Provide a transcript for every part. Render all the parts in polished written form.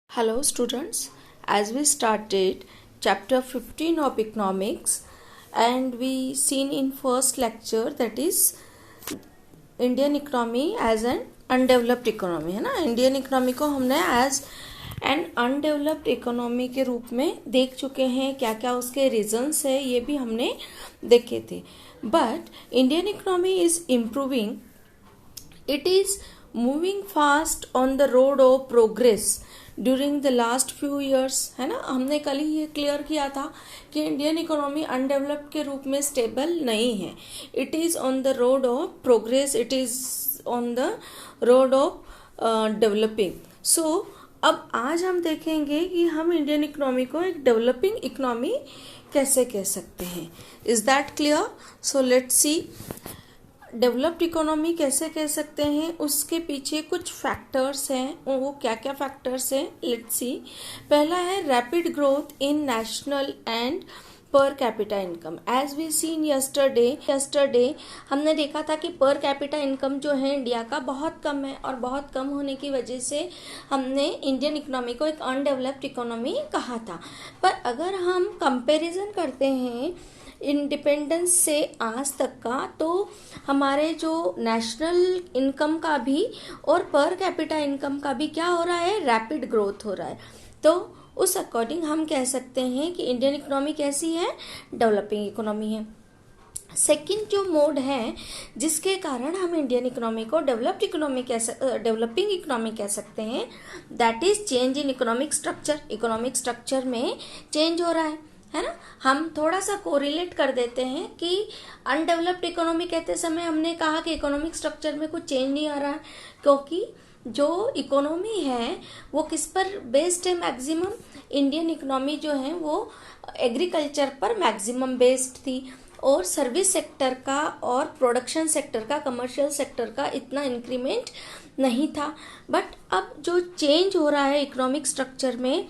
Hello students, as we started chapter 15 of economics and we seen in first lecture that is Indian economy as an undeveloped economy है ना. Indian economy को हमने as an undeveloped economy के रूप में देख चुके हैं. क्या क्या उसके रीजंस है ये भी हमने देखे थे. But Indian economy is improving, it is moving fast on the road of progress during the last few years है ना. हमने कल ही ये क्लियर किया था कि इंडियन इकोनॉमी अनडेवलप्ड के रूप में स्टेबल नहीं है. It is on the road of progress, it is on the road of developing. So अब आज हम देखेंगे कि हम इंडियन इकोनॉमी को एक डेवलपिंग इकोनॉमी कैसे कह सकते हैं. Is that clear? So let's C developed economy कैसे कह सकते हैं. उसके पीछे कुछ फैक्टर्स हैं. वो क्या क्या फैक्टर्स हैं लेट्स सी. पहला है rapid growth in national and per capita income. As we seen yesterday हमने देखा था कि पर कैपिटा इनकम जो है इंडिया का बहुत कम है और बहुत कम होने की वजह से हमने इंडियन इकोनॉमी को एक अनडेवलप्ड इकोनॉमी कहा था. पर अगर हम कंपैरिजन करते हैं इंडिपेंडेंस से आज तक का, तो हमारे जो नेशनल इनकम का भी और पर कैपिटा इनकम का भी क्या हो रहा है, रैपिड ग्रोथ हो रहा है. तो उस अकॉर्डिंग हम कह सकते हैं कि इंडियन इकोनॉमी कैसी है, डेवलपिंग इकोनॉमी है. सेकंड जो मोड है जिसके कारण हम इंडियन इकोनॉमी को डेवलप्ड इकोनॉमी डेवलपिंग इकोनॉमी कह सकते हैं, that is change in economic structure. Economic structure में चेंज हो रहा है ना. हम थोड़ा सा कोरिलेट कर देते हैं कि अनडेवलप्ड इकोनॉमी कहते समय हमने कहा कि इकोनॉमिक स्ट्रक्चर में कुछ चेंज नहीं आ रहा है, क्योंकि जो इकोनॉमी है वो किस पर बेस्ड है, मैक्सिमम. इंडियन इकोनॉमी जो है वो एग्रीकल्चर पर मैक्सिमम बेस्ड थी और सर्विस सेक्टर का और प्रोडक्शन सेक्टर का, कमर्शियल सेक्टर का इतना इंक्रीमेंट नहीं था. बट अब जो चेंज हो रहा है इकोनॉमिक स्ट्रक्चर में,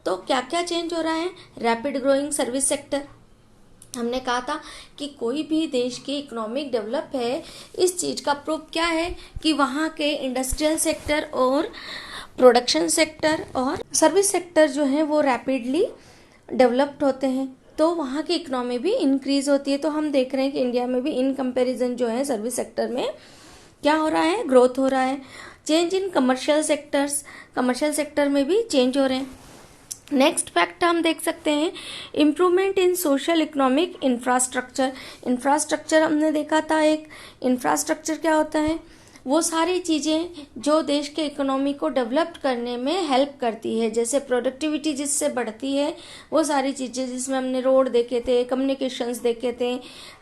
तो क्या क्या चेंज हो रहा है, रैपिड ग्रोइंग सर्विस सेक्टर. हमने कहा था कि कोई भी देश की इकोनॉमिक डेवलप है, इस चीज़ का प्रूफ क्या है कि वहाँ के इंडस्ट्रियल सेक्टर और प्रोडक्शन सेक्टर और सर्विस सेक्टर जो है वो रैपिडली डेवलप्ड होते हैं, तो वहाँ की इकोनॉमी भी इंक्रीज होती है. तो हम देख रहे हैं कि इंडिया में भी इन कंपैरिजन जो है सर्विस सेक्टर में क्या हो रहा है, ग्रोथ हो रहा है. Change in commercial sectors, commercial sector में भी चेंज हो रहे हैं. नेक्स्ट फैक्ट हम देख सकते हैं improvement in social economic infrastructure. Infrastructure हमने देखा था, एक इंफ्रास्ट्रक्चर क्या होता है, वो सारी चीज़ें जो देश के इकोनॉमी को डेवलप करने में हेल्प करती है. जैसे प्रोडक्टिविटी जिससे बढ़ती है, वो सारी चीज़ें जिसमें हमने रोड देखे थे, कम्युनिकेशंस देखे थे,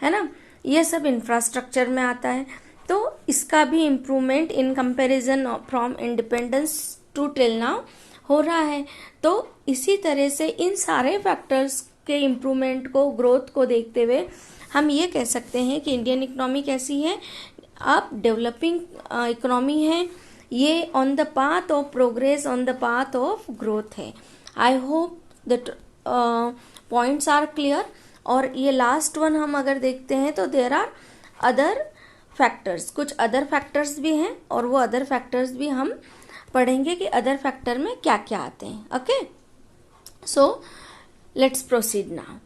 है ना, ये सब इंफ्रास्ट्रक्चर में आता है. तो इसका भी improvement in comparison from independence to till now हो रहा है. तो इसी तरह से इन सारे फैक्टर्स के इम्प्रूवमेंट को, ग्रोथ को देखते हुए हम ये कह सकते हैं कि इंडियन इकोनॉमी कैसी है, अब डेवलपिंग इकोनॉमी है. ये on the path of progress, on the path of growth है. I hope that points are clear. और ये लास्ट वन हम अगर देखते हैं तो देयर आर अदर फैक्टर्स, कुछ अदर फैक्टर्स भी हैं और वो अदर फैक्टर्स भी हम पढ़ेंगे कि अदर फैक्टर में क्या क्या आते हैं. Okay, so let's proceed now.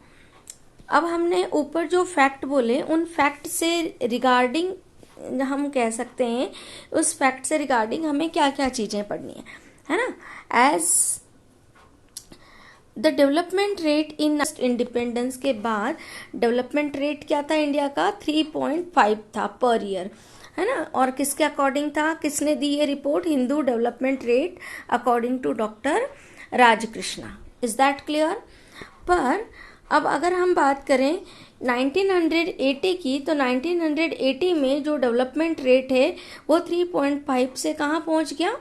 अब हमने ऊपर जो फैक्ट बोले, उन फैक्ट से रिगार्डिंग हम कह सकते हैं, उस फैक्ट से रिगार्डिंग हमें क्या क्या चीज़ें पढ़नी है ना. As the development rate in independence के बाद डेवलपमेंट रेट क्या था इंडिया का, 3.5 था पर ईयर, है ना. और किसके अकॉर्डिंग था, किसने दी ये report, Hindu development rate according to doctor Rajkrishna. Is that clear? पर अब अगर हम बात करें 1980 की, तो 1980 में जो डेवलपमेंट रेट है वो 3.5 से कहाँ पहुँच गया,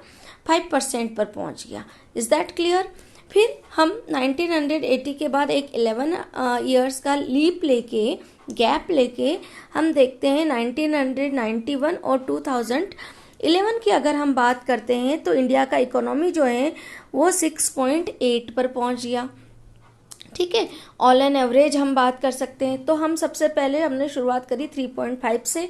5% पर पहुँच गया. Is that clear? फिर हम 1980 के बाद एक 11 ईयर्स का लीप लेके, गैप लेके हम देखते हैं 1991 और 2011 की अगर हम बात करते हैं, तो इंडिया का इकोनॉमी जो है वो 6.8 पर पहुंच गया. ठीक है, ऑल एन एवरेज हम बात कर सकते हैं. तो हम सबसे पहले हमने शुरुआत करी 3.5 से,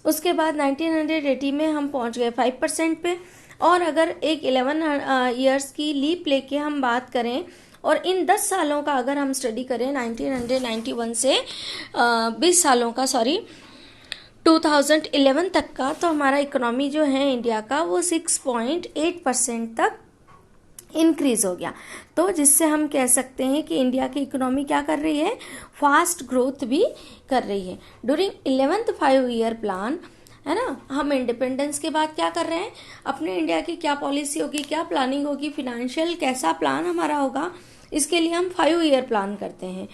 उसके बाद 1980 में हम पहुंच गए 5% पे. और अगर एक 11 ईयर्स की लीप लेके हम बात करें और इन 10 सालों का अगर हम स्टडी करें 1991 से 20 सालों का 2011 तक का, तो हमारा इकोनॉमी जो है इंडिया का वो 6.8% तक इंक्रीज हो गया। तो जिससे हम कह सकते हैं कि इंडिया की इकोनॉमी क्या कर रही है, फास्ट ग्रोथ भी कर रही है। ड्यूरिंग 11th 5 ईयर प्लान, है ना, हम इंडिपेंडेंस के बाद क्या कर रहे हैं, अपने इंडिया की क्या पॉलिसी होगी, क्या प्लानिंग होगी, फिनेंशियल कैसा प्लान हमारा होगा, इसके लिए हम 5 ईयर प्लान करते हैं।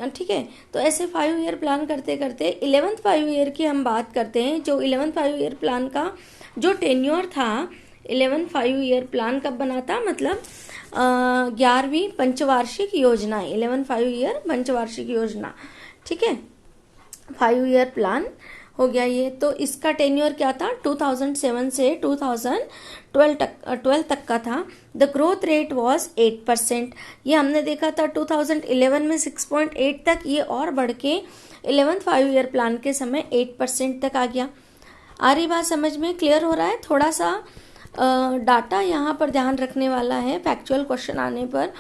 ठीक है, तो ऐसे 5 ईयर प्लान करते करते 11th 5 ईयर की हम बात करते हैं। जो 11th 5 ईयर प्लान का जो टेन्योर था, 11th 5 ईयर प्लान कब बना था, मतलब 11वीं पंचवार्षिक योजना, 11th 5 ईयर पंचवार्षिक योजना। ठीक है, 5 ईयर प्लान हो गया ये। तो इसका टेन्योर क्या था, 2007 से 2012 तक का था। The growth rate was 8%। ये हमने देखा था 2011 में 6.8 तक, ये और बढ़ के 11th 5 ईयर प्लान के समय 8% तक आ गया। आ रही बात समझ में, क्लियर हो रहा है? थोड़ा सा डाटा यहाँ पर ध्यान रखने वाला है, फैक्चुअल क्वेश्चन आने पर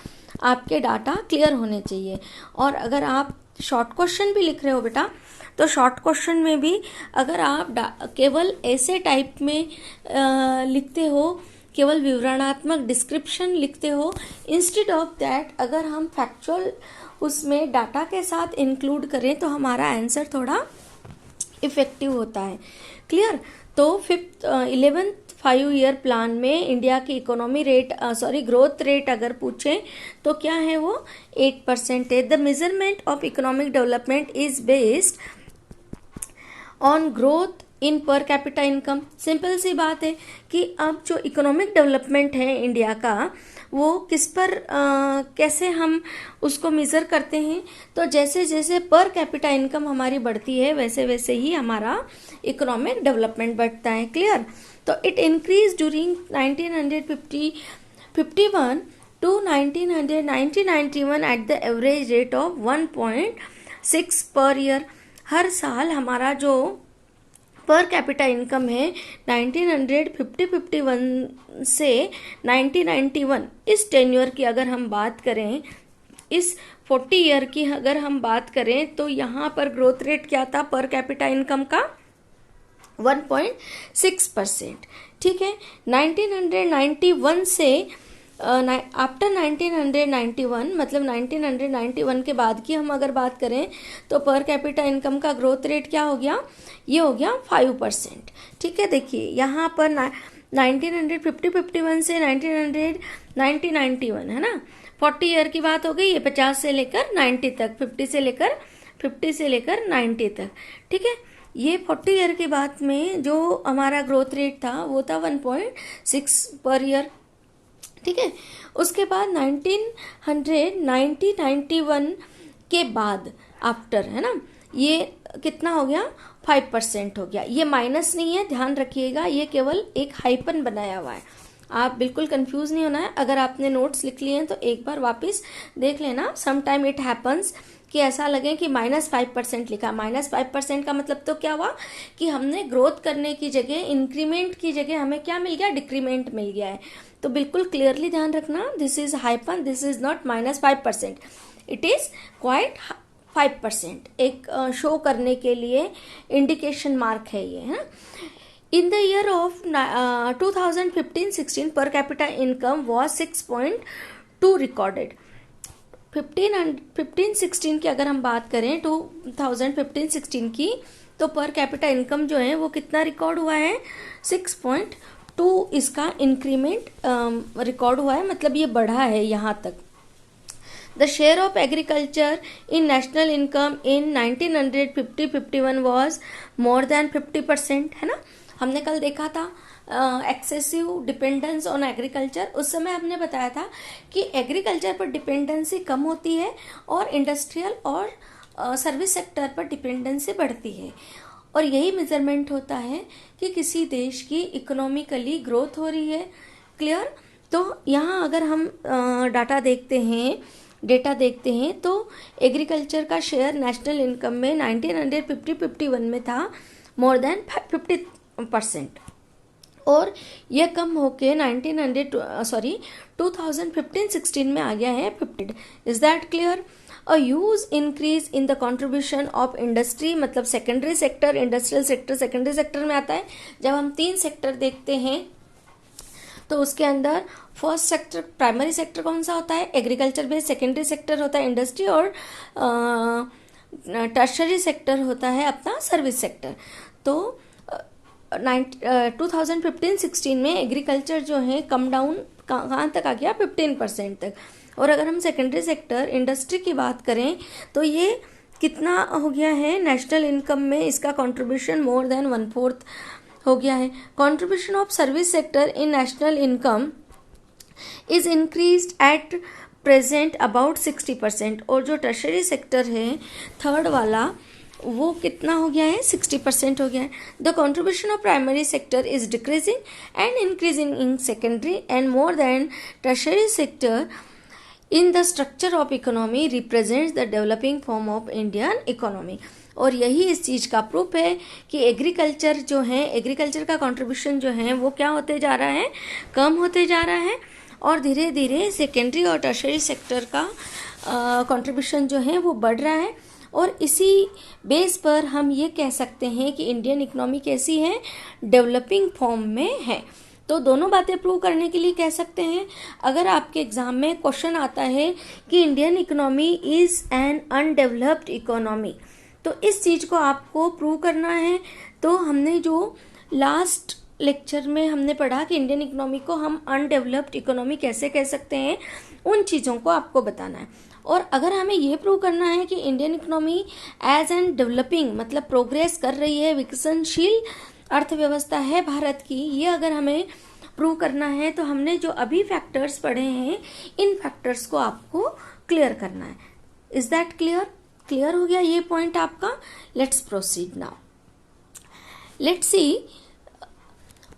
आपके डाटा क्लियर होने चाहिए। और अगर आप शॉर्ट क्वेश्चन भी लिख रहे हो बेटा, तो शॉर्ट क्वेश्चन में भी अगर आप केवल ऐसे टाइप में लिखते हो, केवल विवरणात्मक डिस्क्रिप्शन लिखते हो, इंस्टेड ऑफ दैट अगर हम फैक्चुअल उसमें डाटा के साथ इंक्लूड करें तो हमारा आंसर थोड़ा इफेक्टिव होता है। क्लियर? तो 11th 5 ईयर प्लान में इंडिया की इकोनॉमी रेट ग्रोथ रेट अगर पूछें तो क्या है वो 8% है। The measurement of economic development is based on growth in पर कैपिटा इनकम। सिंपल सी बात है कि अब जो इकोनॉमिक डेवलपमेंट है इंडिया का वो किस पर कैसे हम उसको मेज़र करते हैं, तो जैसे जैसे पर कैपिटा इनकम हमारी बढ़ती है वैसे वैसे ही हमारा इकोनॉमिक डेवलपमेंट बढ़ता है। क्लियर? तो it increase during 1951 to 1991 at the average rate of 1.6 per year. हर साल हमारा जो पर कैपिटा इनकम है 1951 से 1991, इस टेन्योर की अगर हम बात करें, इस 40 ईयर की अगर हम बात करें, तो यहाँ पर ग्रोथ रेट क्या था पर कैपिटा इनकम का 1.6%। ठीक है, 1991 से आफ्टर 1991 मतलब 1991 के बाद की हम अगर बात करें तो पर कैपिटा इनकम का ग्रोथ रेट क्या हो गया, ये हो गया 5%। ठीक है, देखिए यहाँ पर 1951 से 1991 है ना, 40 ईयर की बात हो गई, ये 50 से लेकर 90 तक, 50 से लेकर 90 तक। ठीक है, ये 40 ईयर की बात में जो हमारा ग्रोथ रेट था वो था 1.6 पर ईयर। ठीक है, उसके बाद 1991 के बाद आफ्टर, है ना, ये कितना हो गया, 5% हो गया। ये माइनस नहीं है, ध्यान रखिएगा, ये केवल एक हाइपन बनाया हुआ है, आप बिल्कुल कंफ्यूज नहीं होना है। अगर आपने नोट्स लिख लिए हैं तो एक बार वापस देख लेना। सम टाइम इट हैपन्स कि ऐसा लगे कि -5% लिखा। -5% का मतलब तो क्या हुआ कि हमने ग्रोथ करने की जगह, इंक्रीमेंट की जगह हमें क्या मिल गया, डिक्रीमेंट मिल गया है। तो बिल्कुल क्लियरली ध्यान रखना, this is hyphen, this is not -5%, it is quite 5%, एक शो करने के लिए इंडिकेशन मार्क है ये, है। In the year of 2015-16 per capita income was 6.2 recorded। 15-16 की अगर हम बात करें 2015-16 की, तो पर कैपिटा इनकम जो है वो कितना रिकॉर्ड हुआ है, 6.2 इसका इंक्रीमेंट रिकॉर्ड हुआ है, मतलब ये बढ़ा है यहाँ तक। The share of agriculture in national income in 1950-51 was more than 50%, है ना। हमने कल देखा था एक्सेसिव डिपेंडेंस ऑन एग्रीकल्चर। उस समय हमने बताया था कि एग्रीकल्चर पर डिपेंडेंसी कम होती है और इंडस्ट्रियल और सर्विस सेक्टर पर डिपेंडेंसी बढ़ती है, और यही मेजरमेंट होता है कि किसी देश की इकोनॉमिकली ग्रोथ हो रही है। क्लियर? तो यहाँ अगर हम डेटा देखते हैं तो एग्रीकल्चर का शेयर नेशनल इनकम में 1950-51 में था मोर देन 50%। और ये कम होके 2015-16 में आ गया है 50. Is that clear? A huge increase in the contribution of industry, मतलब secondary sector, industrial sector secondary sector में आता है. जब हम 3 सेक्टर देखते हैं तो उसके अंदर फर्स्ट सेक्टर, प्राइमरी सेक्टर कौन सा होता है? Agriculture based. सेकेंडरी सेक्टर होता है इंडस्ट्री, और टर्शरी सेक्टर होता है अपना सर्विस सेक्टर. तो 2015-16 में एग्रीकल्चर जो है कम डाउन कहाँ तक आ गया? 15% तक. और अगर हम सेकेंडरी सेक्टर इंडस्ट्री की बात करें तो ये कितना हो गया है? नेशनल इनकम में इसका कंट्रीब्यूशन मोर देन 1/4 हो गया है. Contribution of service sector in national income is increased at present about 60%. और जो टर्शरी सेक्टर है थर्ड वाला, वो कितना हो गया है? 60% हो गया है. The contribution of primary sector is decreasing and increasing in secondary and more than tertiary sector in the structure of economy represents the developing form of Indian economy. और यही इस चीज़ का प्रूफ है कि एग्रीकल्चर जो है, एग्रीकल्चर का contribution जो है वो क्या होते जा रहा है? कम होते जा रहा है. और धीरे धीरे सेकेंडरी और टर्शरी सेक्टर का कंट्रीब्यूशन जो है वो बढ़ रहा है. और इसी बेस पर हम ये कह सकते हैं कि इंडियन इकोनॉमी कैसी है? डेवलपिंग फॉर्म में है. तो दोनों बातें प्रूव करने के लिए कह सकते हैं. अगर आपके एग्जाम में क्वेश्चन आता है कि Indian economy is an undeveloped economy, तो इस चीज़ को आपको प्रूव करना है. तो हमने जो लास्ट लेक्चर में हमने पढ़ा कि इंडियन इकोनॉमी को हम अनडेवलप्ड इकोनॉमी कैसे कह सकते हैं, उन चीज़ों को आपको बताना है. और अगर हमें ये प्रूव करना है कि Indian economy as an developing, मतलब प्रोग्रेस कर रही है, विकसनशील अर्थव्यवस्था है भारत की, ये अगर हमें प्रूव करना है तो हमने जो अभी फैक्टर्स पढ़े हैं इन फैक्टर्स को आपको क्लियर करना है. Is that clear? क्लियर हो गया ये पॉइंट आपका? Let's proceed now. Let's see.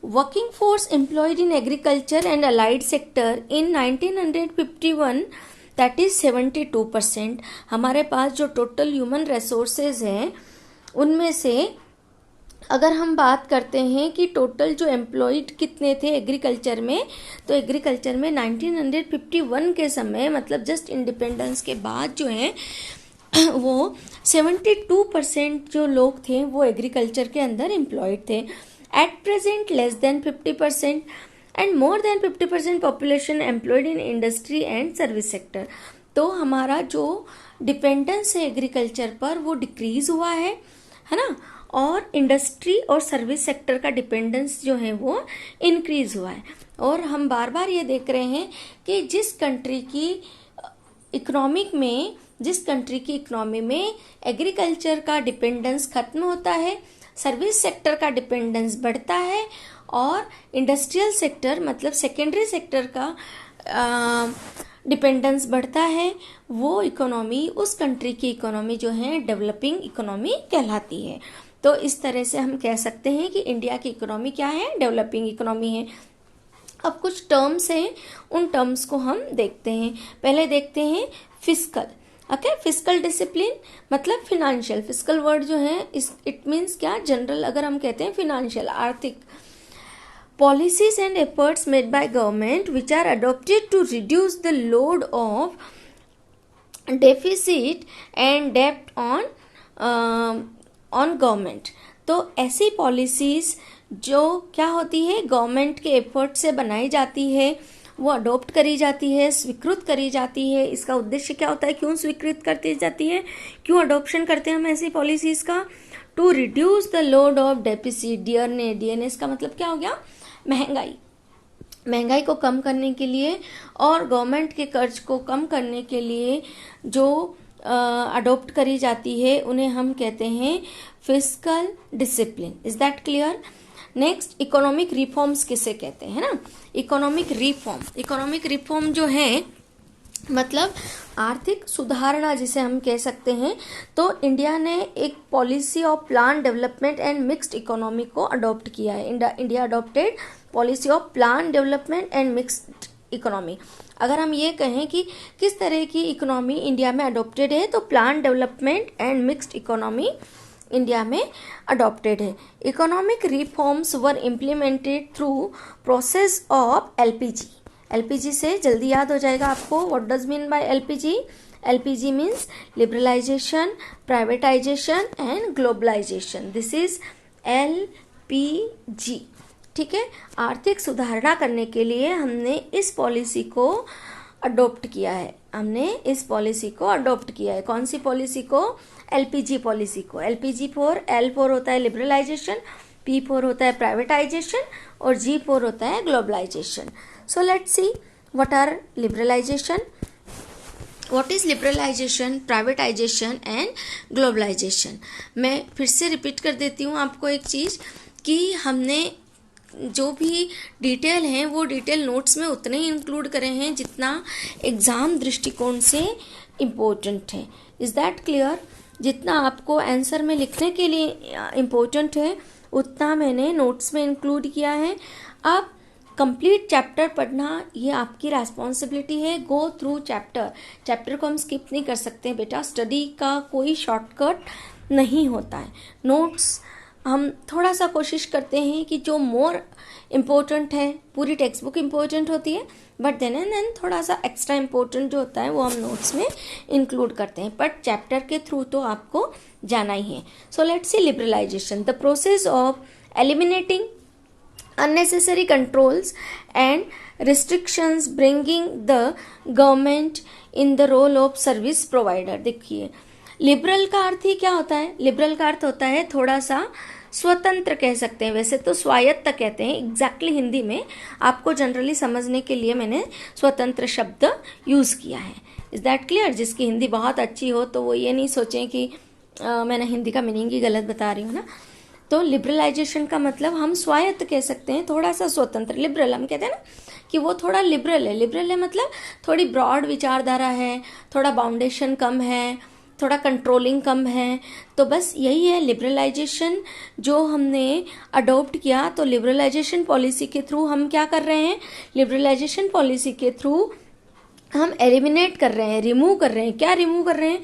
Working force employed in agriculture and allied sector in 1951, that is 72%. हमारे पास जो टोटल ह्यूमन रिसोर्सेज हैं उनमें से अगर हम बात करते हैं कि टोटल जो एम्प्लॉयड कितने थे एग्रीकल्चर में, तो एग्रीकल्चर में 1951 के समय, मतलब जस्ट इंडिपेंडेंस के बाद जो है वो 72% जो लोग थे वो एग्रीकल्चर के अंदर एम्प्लॉयड थे. At present less than 50% and more than 50% population employed in industry and service sector. तो हमारा जो डिपेंडेंस है एग्रीकल्चर पर वो डिक्रीज हुआ है ना, और इंडस्ट्री और सर्विस सेक्टर का डिपेंडेंस जो है वो इंक्रीज हुआ है. और हम बार बार ये देख रहे हैं कि जिस कंट्री की इकोनॉमी में एग्रीकल्चर का डिपेंडेंस खत्म होता है, सर्विस सेक्टर का डिपेंडेंस बढ़ता है, और इंडस्ट्रियल सेक्टर मतलब सेकेंडरी सेक्टर का डिपेंडेंस बढ़ता है, वो इकोनॉमी, उस कंट्री की इकोनॉमी जो है डेवलपिंग इकोनॉमी कहलाती है. तो इस तरह से हम कह सकते हैं कि इंडिया की इकोनॉमी क्या है? डेवलपिंग इकोनॉमी है. अब कुछ टर्म्स हैं, उन टर्म्स को हम देखते हैं. पहले देखते हैं फिस्कल. ओके, फिस्कल डिसिप्लिन मतलब फिनेंशियल. फिस्कल वर्ड जो है इट मीन्स क्या? जनरल अगर हम कहते हैं फिनेंशियल, आर्थिक. Policies and efforts made by government which are adopted to reduce the load of deficit and डेब्ट ऑन गवर्नमेंट. तो ऐसी पॉलिसीज जो क्या होती है? गवर्नमेंट के एफर्ट से बनाई जाती है, वो अडॉप्ट करी जाती है, स्वीकृत करी जाती है. इसका उद्देश्य क्या होता है? क्यों स्वीकृत करती जाती है? क्यों अडॉप्शन करते हैं हम ऐसी पॉलिसीज का? To reduce the load of deficit. DNS का मतलब क्या हो गया? महंगाई को कम करने के लिए और गवर्नमेंट के कर्ज को कम करने के लिए जो अडॉप्ट करी जाती है उन्हें हम कहते हैं fiscal discipline. Is that clear? Next, economic reforms किसे कहते हैं ना? इकोनॉमिक रिफॉर्म जो है मतलब आर्थिक सुधारणा जिसे हम कह सकते हैं. तो इंडिया ने एक policy of plan development and mixed economy को अडॉप्ट किया है. India adopted policy of plan development and mixed economy. अगर हम ये कहें कि किस तरह की इकोनॉमी इंडिया में अडॉप्टेड है, तो plan development and mixed economy India में अडॉप्टेड है। Economic reforms were implemented through process of LPG. LPG से जल्दी याद हो जाएगा आपको, what does mean by LPG? LPG means liberalisation, privatisation and globalisation. This is LPG. ठीक है, आर्थिक सुधारणा करने के लिए हमने इस पॉलिसी को अडॉप्ट किया है। कौन सी पॉलिसी को? एलपीजी पॉलिसी को। एलपीजी फोर, एल फोर होता है लिबरलाइजेशन, पी फोर होता है प्राइवेटाइजेशन और जी फोर होता है globalisation. So let's see what are liberalisation, what is liberalisation, privatisation and globalisation. मैं फिर से रिपीट कर देती हूँ आपको एक चीज़ कि हमने जो भी डिटेल हैं वो डिटेल नोट्स में उतने ही इंक्लूड करे हैं जितना एग्ज़ाम दृष्टिकोण से इम्पोर्टेंट है। Is that clear? जितना आपको आंसर में लिखने के लिए इम्पोर्टेंट है उतना मैंने नोट्स में इंक्लूड किया है। अब कंप्लीट चैप्टर पढ़ना ये आपकी रेस्पॉन्सिबिलिटी है। गो थ्रू चैप्टर को हम स्किप नहीं कर सकते बेटा, स्टडी का कोई शॉर्टकट नहीं होता है। नोट्स हम थोड़ा सा कोशिश करते हैं कि जो मोर इम्पोर्टेंट है, पूरी टेक्स्ट बुक इम्पोर्टेंट होती है बट देन एंड देन थोड़ा सा एक्स्ट्रा इम्पोर्टेंट जो होता है वो हम नोट्स में इंक्लूड करते हैं, बट चैप्टर के थ्रू तो आपको जाना ही है। So let's see liberalisation, the process of eliminating unnecessary controls and restrictions bringing the government in the role of service provider। देखिए लिबरल का अर्थ ही क्या होता है? लिबरल का अर्थ होता है थोड़ा सा स्वतंत्र कह सकते हैं, वैसे तो स्वायत्त कहते हैं एग्जैक्टली हिंदी में, आपको जनरली समझने के लिए मैंने स्वतंत्र शब्द यूज़ किया है। Is that clear? जिसकी हिंदी बहुत अच्छी हो तो वो ये नहीं सोचें कि मैंने हिंदी का मीनिंग ही गलत बता रही हूँ ना। तो लिबरलाइजेशन का मतलब हम स्वायत्त कह सकते हैं, थोड़ा सा स्वतंत्र। लिबरल हम कहते हैं ना कि वो थोड़ा लिबरल है। लिबरल है मतलब थोड़ी ब्रॉड विचारधारा है, थोड़ा बाउंडेशन कम है, थोड़ा कंट्रोलिंग कम है। तो बस यही है लिबरलाइजेशन जो हमने अडॉप्ट किया। तो लिबरलाइजेशन पॉलिसी के थ्रू हम क्या कर रहे हैं? लिबरलाइजेशन पॉलिसी के थ्रू हम एलिमिनेट कर रहे हैं, रिमूव कर रहे हैं। क्या रिमूव कर रहे हैं?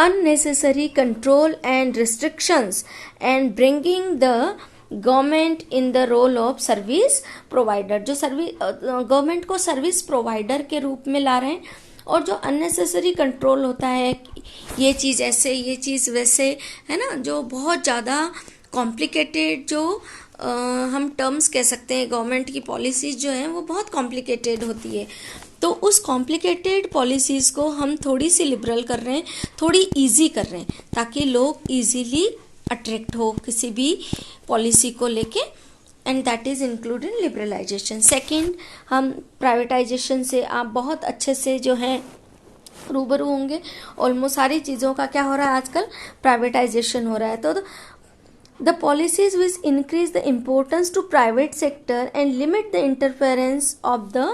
unnecessary control and restrictions and bringing the government in the role of service provider। जो गवर्नमेंट को सर्विस प्रोवाइडर के रूप में ला रहे हैं, और जो अननेसेसरी कंट्रोल होता है, ये चीज़ ऐसे, ये चीज़ वैसे, है ना, जो बहुत ज़्यादा कॉम्प्लिकेटेड जो हम टर्म्स कह सकते हैं, गवर्नमेंट की पॉलिसीज जो हैं वो बहुत कॉम्प्लिकेटेड होती है। तो उस कॉम्प्लिकेटेड पॉलिसीज़ को हम थोड़ी सी लिबरल कर रहे हैं, थोड़ी इजी कर रहे हैं, ताकि लोग इजीली अट्रैक्ट हो किसी भी पॉलिसी को लेके, and that is include in liberalisation. Second, हम प्राइवेटाइजेशन से आप बहुत अच्छे से जो है रूबरू होंगे। ऑलमोस्ट सारी चीज़ों का क्या हो रहा है आजकल? प्राइवेटाइजेशन हो रहा है। तो the policies which increase the importance to private sector and limit the interference of the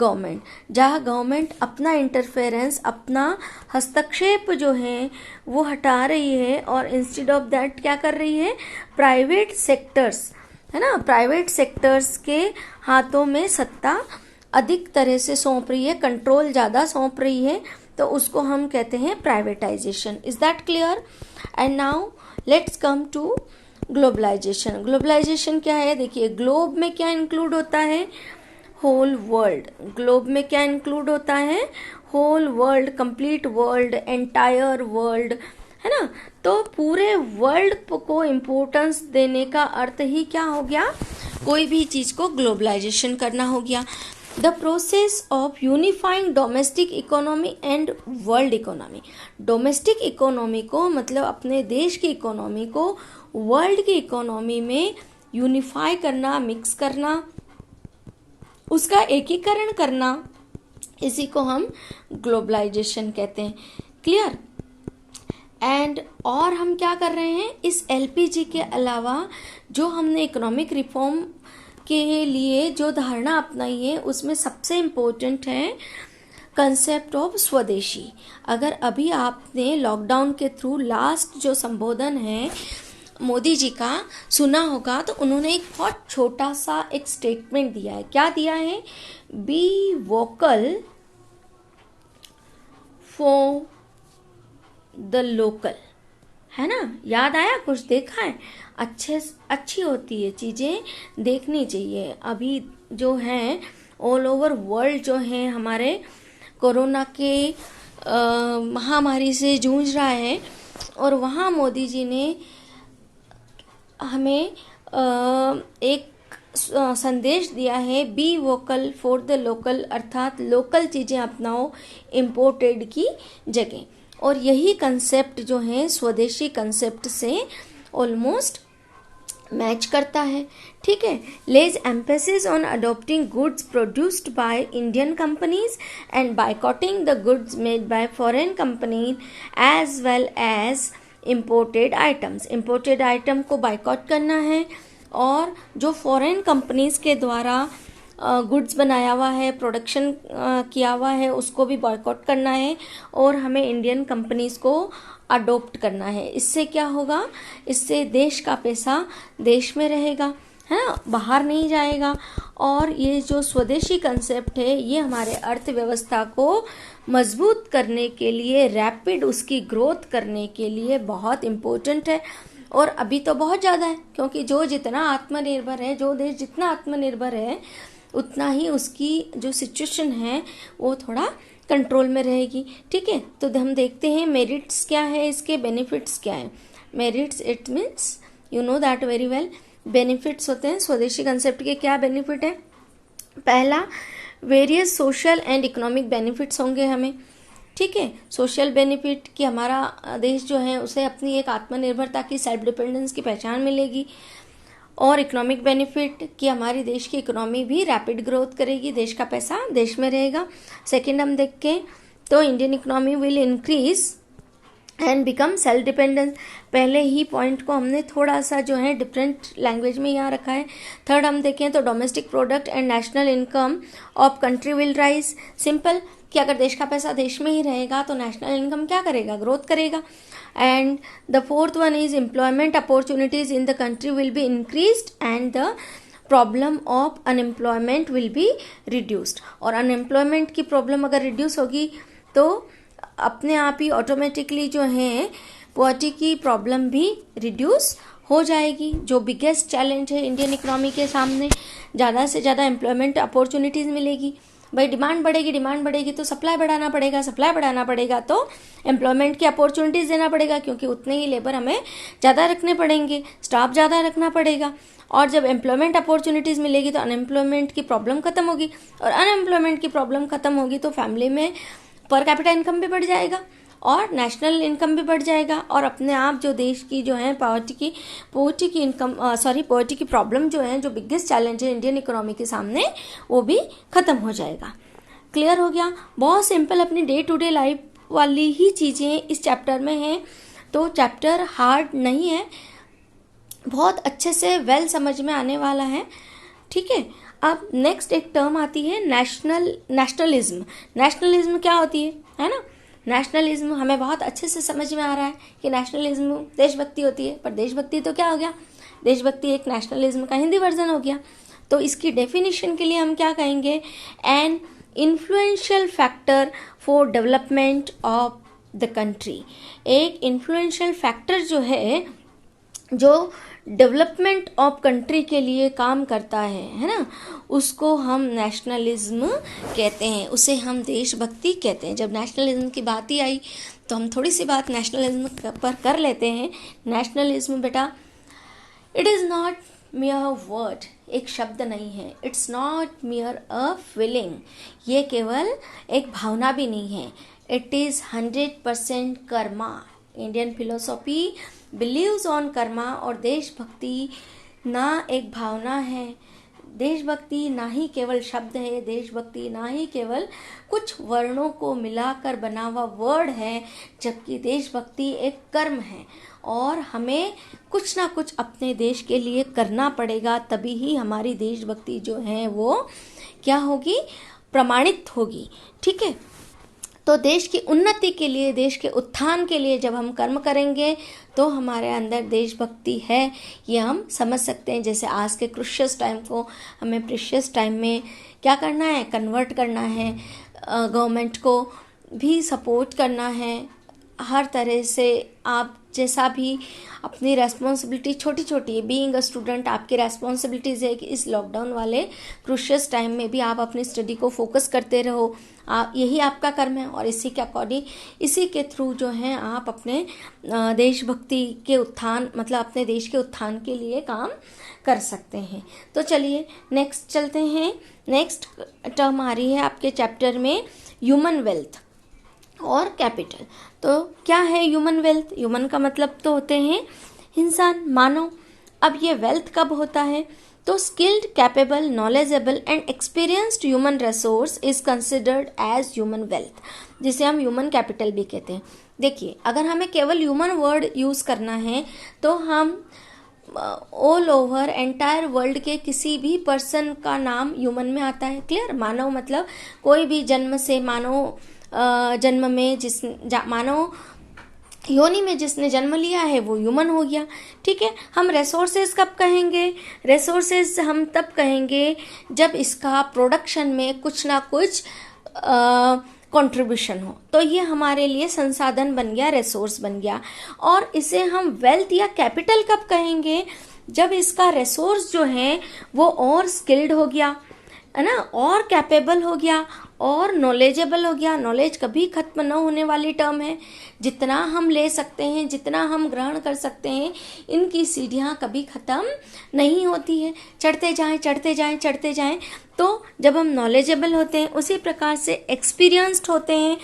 government। जहाँ गवर्नमेंट अपना इंटरफेरेंस, अपना हस्तक्षेप जो है वो हटा रही है और इंस्टेड ऑफ दैट क्या कर रही है? प्राइवेट सेक्टर्स, है ना, प्राइवेट सेक्टर्स के हाथों में सत्ता अधिक तरह से सौंप रही है, कंट्रोल ज़्यादा सौंप रही है, तो उसको हम कहते हैं privatisation. Is that clear? And now let's come to globalisation. Globalisation क्या है? देखिए ग्लोब में क्या इंक्लूड होता है? Whole world. ग्लोब में क्या इंक्लूड होता है? Whole world, complete world, entire world, है ना। तो पूरे वर्ल्ड को इम्पोर्टेंस देने का अर्थ ही क्या हो गया? कोई भी चीज़ को ग्लोबलाइजेशन करना हो गया। The process of unifying domestic economy and world economy. Domestic economy को मतलब अपने देश की इकोनॉमी को वर्ल्ड की इकोनॉमी में यूनिफाई करना, मिक्स करना, उसका एकीकरण करना, इसी को हम ग्लोबलाइजेशन कहते हैं। क्लियर? एंड और हम क्या कर रहे हैं? इस एलपीजी के अलावा जो हमने इकोनॉमिक रिफॉर्म के लिए जो धारणा अपनाई है उसमें सबसे इम्पोर्टेंट है कंसेप्ट ऑफ स्वदेशी। अगर अभी आपने लॉकडाउन के थ्रू लास्ट जो संबोधन है मोदी जी का सुना होगा, तो उन्होंने एक बहुत छोटा सा एक स्टेटमेंट दिया है। क्या दिया है? Be vocal for the local, है ना, याद आया, कुछ देखा है, अच्छी होती है, चीज़ें देखनी चाहिए। अभी जो है ऑल ओवर वर्ल्ड जो है हमारे कोरोना के महामारी से जूझ रहा है, और वहाँ मोदी जी ने हमें एक संदेश दिया है, be vocal for the local, अर्थात लोकल चीज़ें अपनाओ इम्पोर्टेड की जगह। और यही कंसेप्ट जो है स्वदेशी कंसेप्ट से ऑलमोस्ट मैच करता है। ठीक है, lays emphasis on adopting goods produced by Indian companies and boycotting the goods made by foreign company as well as imported items. Imported item को बायकॉट करना है, और जो फॉरेन कंपनीज के द्वारा गुड्स बनाया हुआ है, प्रोडक्शन किया हुआ है, उसको भी बॉयकॉट करना है, और हमें इंडियन कंपनीज को अडॉप्ट करना है। इससे क्या होगा, इससे देश का पैसा देश में रहेगा, है ना, बाहर नहीं जाएगा। और ये जो स्वदेशी कंसेप्ट है ये हमारे अर्थव्यवस्था को मजबूत करने के लिए, रैपिड उसकी ग्रोथ करने के लिए बहुत इम्पोर्टेंट है। और अभी तो बहुत ज़्यादा है, क्योंकि जो जितना आत्मनिर्भर है, जो देश जितना आत्मनिर्भर है, उतना ही उसकी जो सिचुएशन है वो थोड़ा कंट्रोल में रहेगी। ठीक है, तो हम देखते हैं मेरिट्स क्या है, इसके बेनिफिट्स क्या है। Merits, it means you know that very well. Benefits होते हैं स्वदेशी कंसेप्ट के, क्या बेनिफिट है। पहला, various social and economic benefits होंगे हमें। ठीक है, सोशल बेनिफिट कि हमारा देश जो है उसे अपनी एक आत्मनिर्भरता की, सेल्फ डिपेंडेंस की पहचान मिलेगी। और इकोनॉमिक बेनिफिट कि हमारी देश की इकोनॉमी भी रैपिड ग्रोथ करेगी, देश का पैसा देश में रहेगा। सेकंड हम देखें तो Indian economy will increase and become self dependence. पहले ही पॉइंट को हमने थोड़ा सा जो है डिफरेंट लैंग्वेज में यहाँ रखा है। थर्ड हम देखें तो domestic product and national income of country will rise. Simple कि अगर देश का पैसा देश में ही रहेगा तो नेशनल इनकम क्या करेगा, ग्रोथ करेगा। And the fourth one is employment opportunities in the country will be increased and the problem of unemployment will be reduced. और अनएम्प्लॉयमेंट की प्रॉब्लम अगर रिड्यूस होगी तो अपने आप ही ऑटोमेटिकली जो है पॉवर्टी की प्रॉब्लम भी रिड्यूस हो जाएगी। जो बिगेस्ट चैलेंज है इंडियन इकोनॉमी के सामने, ज़्यादा से ज़्यादा एम्प्लॉयमेंट अपॉर्चुनिटीज़ मिलेगी। भाई डिमांड बढ़ेगी तो सप्लाई बढ़ाना पड़ेगा, सप्लाई बढ़ाना पड़ेगा तो एम्प्लॉयमेंट की अपॉर्चुनिटीज़ देना पड़ेगा, क्योंकि उतने ही लेबर हमें ज़्यादा रखने पड़ेंगे, स्टाफ ज़्यादा रखना पड़ेगा। और जब एम्प्लॉयमेंट अपॉर्चुनिटीज़ मिलेगी तो अनएम्प्लॉयमेंट की प्रॉब्लम खत्म होगी, और अनएम्प्लॉयमेंट की प्रॉब्लम खत्म होगी तो फैमिली में पर कैपिटा इनकम भी बढ़ जाएगा और नेशनल इनकम भी बढ़ जाएगा। और अपने आप जो देश की जो है पॉवर्टी की प्रॉब्लम जो है, जो बिगेस्ट चैलेंज है इंडियन इकोनॉमी के सामने, वो भी खत्म हो जाएगा। क्लियर हो गया। बहुत सिंपल अपनी डे टू डे लाइफ वाली ही चीज़ें इस चैप्टर में हैं, तो चैप्टर हार्ड नहीं है, बहुत अच्छे से वेल समझ में आने वाला है। ठीक है, अब नेक्स्ट एक टर्म आती है नेशनलिज्म। नेशनलिज्म क्या होती है ना। नेशनलिज्म हमें बहुत अच्छे से समझ में आ रहा है कि नेशनलिज्म देशभक्ति होती है, पर देशभक्ति तो क्या हो गया, देशभक्ति एक नेशनलिज्म का हिंदी वर्जन हो गया। तो इसकी डेफिनेशन के लिए हम क्या कहेंगे, an influential factor for development of the country. एक इन्फ्लुएंशियल फैक्टर जो है, जो डेवलपमेंट ऑफ कंट्री के लिए काम करता है ना, उसको हम नेशनलिज्म कहते हैं, उसे हम देशभक्ति कहते हैं। जब नेशनलिज्म की बात ही आई तो हम थोड़ी सी बात नेशनलिज्म पर कर लेते हैं। नेशनलिज्म बेटा, it is not mere word, एक शब्द नहीं है, it's not mere a feeling, ये केवल एक भावना भी नहीं है, it is 100% karma. Indian philosophy believes on karma. और देशभक्ति ना एक भावना है, देशभक्ति ना ही केवल शब्द है, देशभक्ति ना ही केवल कुछ वर्णों को मिलाकर बना हुआ वर्ड है, जबकि देशभक्ति एक कर्म है और हमें कुछ ना कुछ अपने देश के लिए करना पड़ेगा, तभी ही हमारी देशभक्ति जो है वो क्या होगी, प्रमाणित होगी। ठीक है, तो देश की उन्नति के लिए, देश के उत्थान के लिए जब हम कर्म करेंगे तो हमारे अंदर देशभक्ति है, ये हम समझ सकते हैं। जैसे आज के क्रूशियस टाइम को हमें प्रीशियस टाइम में क्या करना है, कन्वर्ट करना है, गवर्नमेंट को भी सपोर्ट करना है, हर तरह से आप जैसा भी अपनी रेस्पॉन्सिबिलिटी छोटी छोटी बीइंग अ स्टूडेंट आपकी रेस्पॉन्सिबिलिटीज़ है कि इस लॉकडाउन वाले क्रूशियस टाइम में भी आप अपनी स्टडी को फोकस करते रहो। यही आपका कर्म है और इसी के अकॉर्डिंग इसी के थ्रू जो है आप अपने देशभक्ति के उत्थान मतलब अपने देश के उत्थान के लिए काम कर सकते हैं। तो चलिए नेक्स्ट चलते हैं। नेक्स्ट टर्म आ रही है आपके चैप्टर में ह्यूमन वेल्थ और कैपिटल। तो क्या है ह्यूमन वेल्थ? ह्यूमन का मतलब तो होते हैं इंसान, मानव। अब ये वेल्थ कब होता है? तो skilled, capable, knowledgeable and experienced human resource is considered as human wealth, जिसे हम ह्यूमन कैपिटल भी कहते हैं। देखिए, अगर हमें केवल ह्यूमन वर्ड यूज़ करना है तो हम ऑल ओवर एंटायर वर्ल्ड के किसी भी पर्सन का नाम ह्यूमन में आता है। क्लियर? मानव मतलब कोई भी जन्म से मानव जन्म में मानव योनि में जिसने जन्म लिया है वो ह्यूमन हो गया। ठीक है। हम रिसोर्सेज कब कहेंगे? रिसोर्सेज हम तब कहेंगे जब इसका प्रोडक्शन में कुछ ना कुछ कंट्रीब्यूशन हो, तो ये हमारे लिए संसाधन बन गया, रिसोर्स बन गया। और इसे हम वेल्थ या कैपिटल कब कहेंगे? जब इसका रिसोर्स जो है वो और स्किल्ड हो गया, है ना, और कैपेबल हो गया और नॉलेजेबल हो गया। नॉलेज कभी खत्म न होने वाली टर्म है। जितना हम ले सकते हैं, जितना हम ग्रहण कर सकते हैं, इनकी सीढ़ियाँ कभी ख़त्म नहीं होती है, चढ़ते जाएं चढ़ते जाएं चढ़ते जाएं। तो जब हम नॉलेजेबल होते हैं, उसी प्रकार से एक्सपीरियंस्ड होते हैं,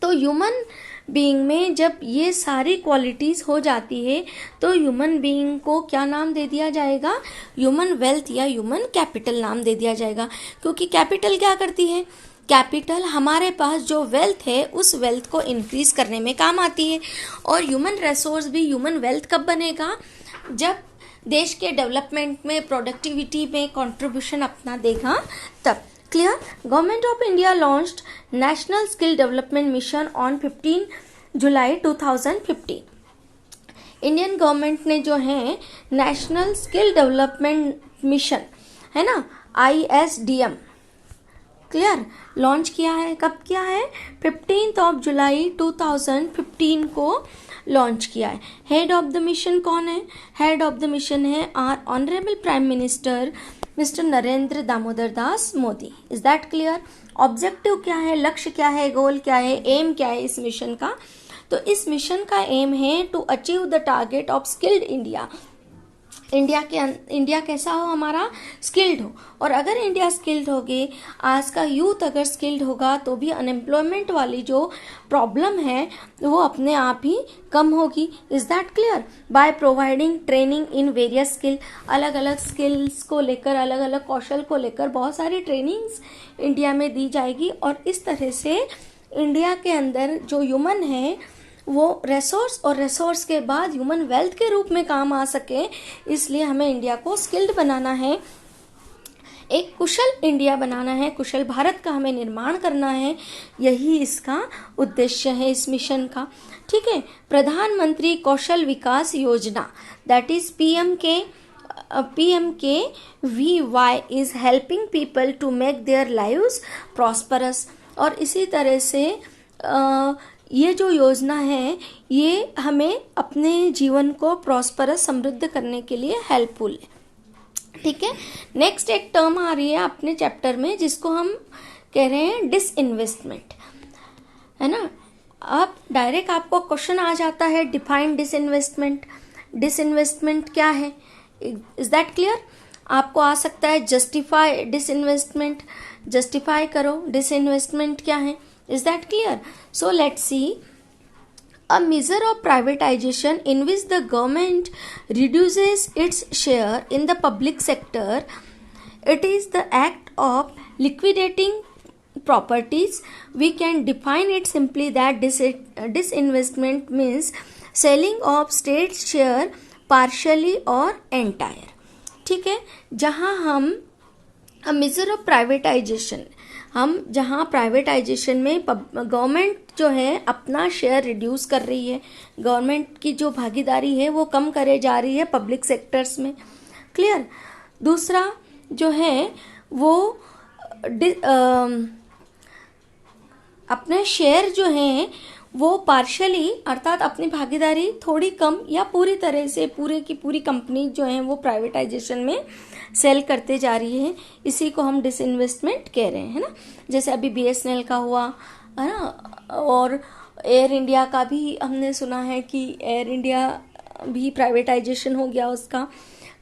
तो ह्यूमन बीइंग में जब ये सारी क्वालिटीज़ हो जाती है तो ह्यूमन बीइंग को क्या नाम दे दिया जाएगा? ह्यूमन वेल्थ या ह्यूमन कैपिटल नाम दे दिया जाएगा। क्योंकि कैपिटल क्या करती है? कैपिटल हमारे पास जो वेल्थ है उस वेल्थ को इंक्रीज करने में काम आती है। और ह्यूमन रिसोर्स भी ह्यूमन वेल्थ कब बनेगा? जब देश के डेवलपमेंट में, प्रोडक्टिविटी में कंट्रीब्यूशन अपना देगा तब। Clear? Government of India launched National Skill Development Mission on 15 July 2015। Indian government ने जो है नेशनल स्किल डेवलपमेंट मिशन, है ना, ISDM, क्लियर, लॉन्च किया है। कब किया है? 15 जुलाई 2015 को लॉन्च किया है। हेड ऑफ द मिशन कौन है? हेड ऑफ द मिशन है our honourable prime minister mister Narendra Damodar Das Modi. Is that clear? Objective क्या है, लक्ष्य क्या है, गोल क्या है, एम क्या है इस मिशन का? तो इस मिशन का एम है to achieve the target of skilled India. India कैसा हो? हमारा स्किल्ड हो। और अगर इंडिया स्किल्ड होगी, आज का यूथ अगर स्किल्ड होगा, तो भी अनएम्प्लॉयमेंट वाली जो प्रॉब्लम है वो अपने आप ही कम होगी। Is that clear? By providing training in various skill, अलग अलग स्किल्स को लेकर, अलग अलग कौशल को लेकर बहुत सारी ट्रेनिंग्स इंडिया में दी जाएगी। और इस तरह से इंडिया के अंदर जो ह्यूमन है वो रिसोर्स और रिसोर्स के बाद ह्यूमन वेल्थ के रूप में काम आ सके, इसलिए हमें इंडिया को स्किल्ड बनाना है, एक कुशल इंडिया बनाना है, कुशल भारत का हमें निर्माण करना है। यही इसका उद्देश्य है इस मिशन का। ठीक है। प्रधानमंत्री Kaushal Vikas Yojana, that is PMKVY is helping people to make their lives prosperous. और इसी तरह से ये जो योजना है ये हमें अपने जीवन को प्रॉस्परस, समृद्ध करने के लिए हेल्पफुल है। ठीक है। नेक्स्ट एक टर्म आ रही है अपने चैप्टर में जिसको हम कह रहे हैं डिसइन्वेस्टमेंट, है ना। अब डायरेक्ट आपको क्वेश्चन आ जाता है, डिफाइन डिसइन्वेस्टमेंट। डिसइन्वेस्टमेंट क्या है? Is that clear? आपको आ सकता है जस्टिफाई डिसइन्वेस्टमेंट, जस्टिफाई करो डिसइन्वेस्टमेंट क्या है। Is that clear? So let's see. A measure of privatization in which the government reduces its share in the public sector. It is the act of liquidating properties. We can define it simply that disinvestment means selling of state share partially or entire. ठीक है। जहाँ हम a measure of privatization, हम जहाँ privatisation में government जो है अपना शेयर रिड्यूस कर रही है, गवर्नमेंट की जो भागीदारी है वो कम करे जा रही है पब्लिक सेक्टर्स में। क्लियर? दूसरा जो है वो अपने शेयर जो हैं वो पार्शली अर्थात अपनी भागीदारी थोड़ी कम या पूरी तरह से पूरे की पूरी कंपनी जो है वो प्राइवेटाइजेशन में सेल करते जा रही है। इसी को हम डिसइन्वेस्टमेंट कह रहे हैं ना। जैसे अभी BSNL का हुआ है ना, और एयर इंडिया का भी हमने सुना है कि एयर इंडिया भी प्राइवेटाइजेशन हो गया उसका।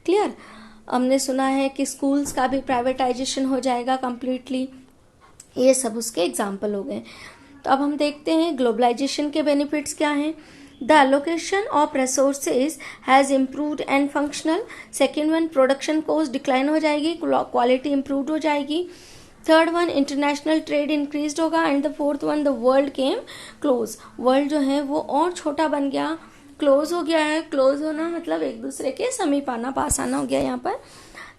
क्लियर। हमने सुना है कि स्कूल्स का भी प्राइवेटाइजेशन हो जाएगा कंप्लीटली। ये सब उसके एग्जाम्पल हो गए। तो अब हम देखते हैं ग्लोबलाइजेशन के बेनिफिट्स क्या हैं। The allocation of resources has improved and functional. Second one, production cost decline हो जाएगी, क्वालिटी इम्प्रूव हो जाएगी। Third one, international trade increase होगा। And the fourth one, the world came close. World जो है वो और छोटा बन गया, क्लोज हो गया है। क्लोज होना मतलब एक दूसरे के समीप आना, पास आना हो गया यहाँ पर।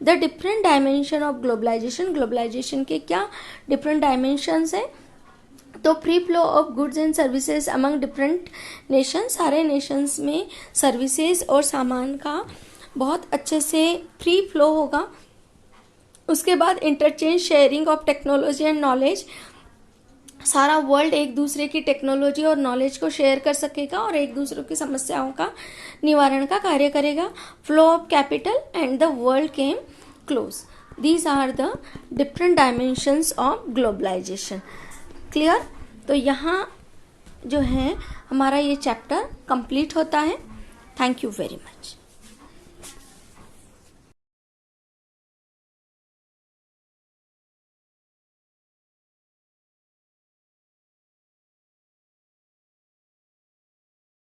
The different dimension of globalisation. Globalisation के क्या डिफरेंट डायमेंशंस है? तो free flow of goods and services among different nation. सारे नेशंस में सर्विसेज और सामान का बहुत अच्छे से फ्री फ्लो होगा। उसके बाद interchange sharing of technology and knowledge. सारा वर्ल्ड एक दूसरे की टेक्नोलॉजी और नॉलेज को शेयर कर सकेगा और एक दूसरे की समस्याओं का निवारण का कार्य करेगा। Flow of capital and the world came close. These are the different dimensions of globalisation. Clear. तो यहाँ जो है हमारा ये चैप्टर कंप्लीट होता है। Thank you very much.